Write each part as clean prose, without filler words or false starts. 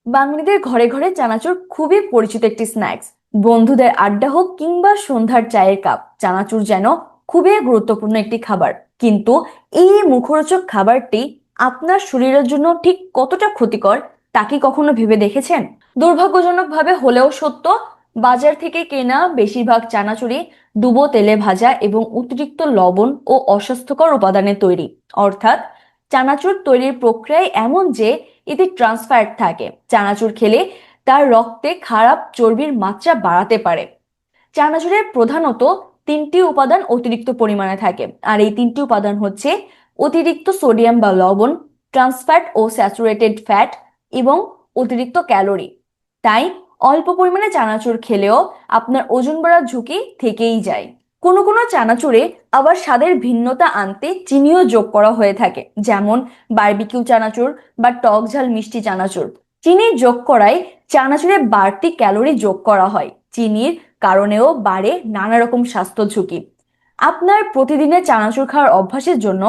বাঙালিদের ঘরে ঘরে চানাচুর খুবই পরিচিত একটি স্ন্যাক্স। বন্ধুদের আড্ডা হোক কিংবা সন্ধ্যার চায়ের কাপ, চানাচুর যেন খুবই গুরুত্বপূর্ণ একটি খাবার। কিন্তু এই মুখরোচক খাবারটি আপনার শরীরের জন্য ঠিক কতটা ক্ষতিকর তা কি কখনো ভেবে দেখেছেন? দুর্ভাগ্যজনকভাবে হলেও সত্য, বাজার থেকে কেনা বেশিরভাগ চানাচুরই ডুবো তেলে ভাজা এবং অতিরিক্ত লবণ ও অস্বাস্থ্যকর উপাদানে তৈরি। অর্থাৎ চানাচুর তৈরির প্রক্রিয়ায় এমন যে এতে ট্রান্স ফ্যাট থাকে। চানাচুর খেলে তার রক্তে খারাপ চর্বির মাত্রা বাড়াতে পারে। চানাচুরের প্রধানত তিনটি উপাদান অতিরিক্ত পরিমাণে থাকে, আর এই তিনটি উপাদান হচ্ছে অতিরিক্ত সোডিয়াম বা লবণ, ট্রান্স ফ্যাট ও স্যাচুরেটেড ফ্যাট এবং অতিরিক্ত ক্যালোরি। তাই অল্প পরিমাণে চানাচুর খেলেও আপনার ওজন বাড়ার ঝুঁকি থেকেই যায়। কোনো কোনো চানাচুরে আবার স্বাদের ভিন্নতা আনতে চিনিও যোগ করা হয়ে থাকে, যেমন বারবিকিউ চানাচুর বা টক ঝাল মিষ্টি চানাচুর। চিনি যোগ করায় চানাচুরে বাড়তি ক্যালোরি যোগ করা হয়। চিনির কারণেও বাড়ে নানা রকম স্বাস্থ্য ঝুঁকি। আপনার প্রতিদিনের চানাচুর খাওয়ার অভ্যাসের জন্য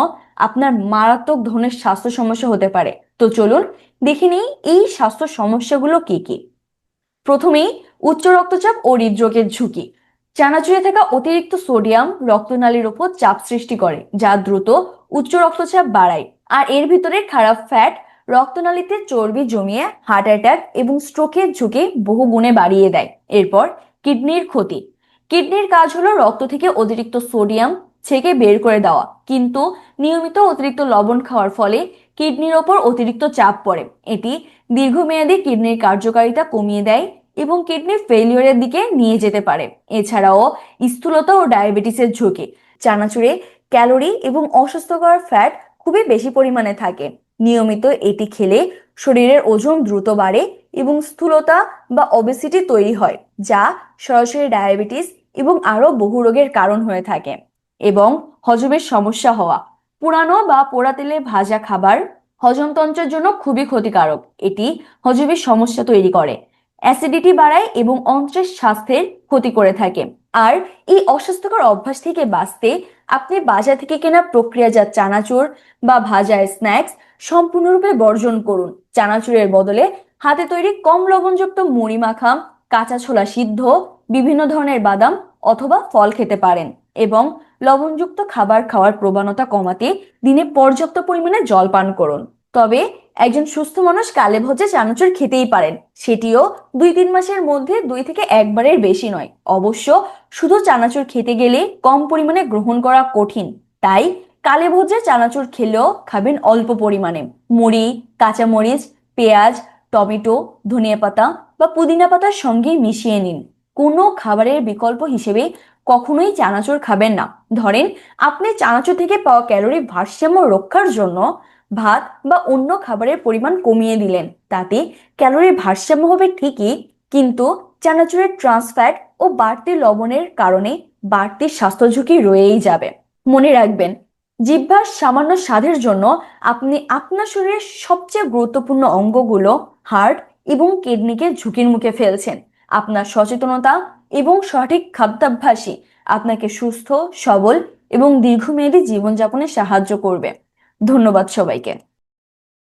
আপনার মারাত্মক ধরনের স্বাস্থ্য সমস্যা হতে পারে। তো চলুন দেখে নিই এই স্বাস্থ্য সমস্যাগুলো কি কি। প্রথমেই উচ্চ রক্তচাপ ও হৃদরোগের ঝুঁকি। চানাচুরে থাকা অতিরিক্ত সোডিয়াম রক্তনালীর উপর চাপ সৃষ্টি করে, যা দ্রুত উচ্চ রক্তচাপ বাড়ায়। আর এর ভিতরে খারাপ ফ্যাট রক্তনালীতে চর্বি জমিয়ে হার্ট অ্যাটাক এবং স্ট্রোকের ঝুঁকি বহু গুণে বাড়িয়ে দেয়। এরপর কিডনির ক্ষতি। কিডনির কাজ হলো রক্ত থেকে অতিরিক্ত সোডিয়াম ছেঁকে বের করে দেওয়া, কিন্তু নিয়মিত অতিরিক্ত লবণ খাওয়ার ফলে কিডনির ওপর অতিরিক্ত চাপ পড়ে। এটি দীর্ঘমেয়াদী কিডনির কার্যকারিতা কমিয়ে দেয় এবং কিডনি ফেলিওরের দিকে নিয়ে যেতে পারে। এছাড়াও স্থূলতা ও ডায়াবেটিসের ঝুঁকি। চানাচুরে ক্যালোরি এবং অস্বাস্থ্যকর ফ্যাট খুবই বেশি পরিমাণে থাকে। নিয়মিত এটি খেলে শরীরের ওজন দ্রুত বাড়ে এবং স্থূলতা বা ওবেসিটি তৈরি হয়, যা সরাসরি ডায়াবেটিস এবং আরো বহু রোগের কারণ হয়ে থাকে। এবং হজমের সমস্যা হওয়া। পুরানো বা পোড়া তেলে ভাজা খাবার হজমতন্ত্রের জন্য খুবই ক্ষতিকারক। এটি হজমের সমস্যা তৈরি করে, অ্যাসিডিটি বাড়ায় এবং অন্ত্রের স্বাস্থ্যের ক্ষতি করে থাকে। আর এই অস্বাস্থ্যকর অভ্যাস থেকে বাঁচতে আপনি বাজার থেকে কেনা প্রক্রিয়াজাত চানাচুর বা ভাজা স্ন্যাক্স সম্পূর্ণরূপে বর্জন করুন। চানাচুরের বদলে হাতে তৈরি কম লবণযুক্ত মুড়ি মাখা, কাঁচা ছোলা সিদ্ধ, বিভিন্ন ধরনের বাদাম অথবা ফল খেতে পারেন। এবং লবণযুক্ত খাবার খাওয়ার প্রবণতা কমাতে দিনে পর্যাপ্ত পরিমাণে জল পান করুন। তবে একজন সুস্থ মানুষ কালে ভোজে চানাচুর খেতেই পারেন, সেটিও 2-3 মাসের মধ্যে 2 থেকে 1 বারের বেশি নয়। অবশ্য শুধু চানাচুর খেতে গেলে কম পরিমাণে গ্রহণ করা কঠিন, তাই কালে ভোজে চানাচুর খেলেও খাবেন অল্প পরিমাণে। মুড়ি, কাঁচামরিচ, পেঁয়াজ, টমেটো, ধনিয়া পাতা বা পুদিনা পাতার সঙ্গে মিশিয়ে নিন। কোনো খাবারের বিকল্প হিসেবে কখনোই চানাচুর খাবেন না। ধরেন আপনি চানাচুর থেকে পাওয়া ক্যালোরি ভারসাম্য রক্ষার জন্য ভাত বা অন্য খাবারের পরিমাণ কমিয়ে দিলেন, তাতে ক্যালোরির ভারসাম্য হবে ঠিকই, কিন্তু চানাচুরের ট্রান্স ফ্যাট ও বাড়তি লবণের কারণে বাড়তি স্বাস্থ্য ঝুঁকি রয়েই যাবে। মনে রাখবেন, জিহ্বার সামান্য স্বাদের জন্য আপনি আপনার শরীরের সবচেয়ে গুরুত্বপূর্ণ অঙ্গগুলো, হার্ট এবং কিডনিকে ঝুঁকির মুখে ফেলছেন। আপনার সচেতনতা এবং সঠিক খাদ্যাভ্যাসই আপনাকে সুস্থ, সবল এবং দীর্ঘমেয়াদী জীবনযাপনে সাহায্য করবে। ধন্যবাদ সবাইকে।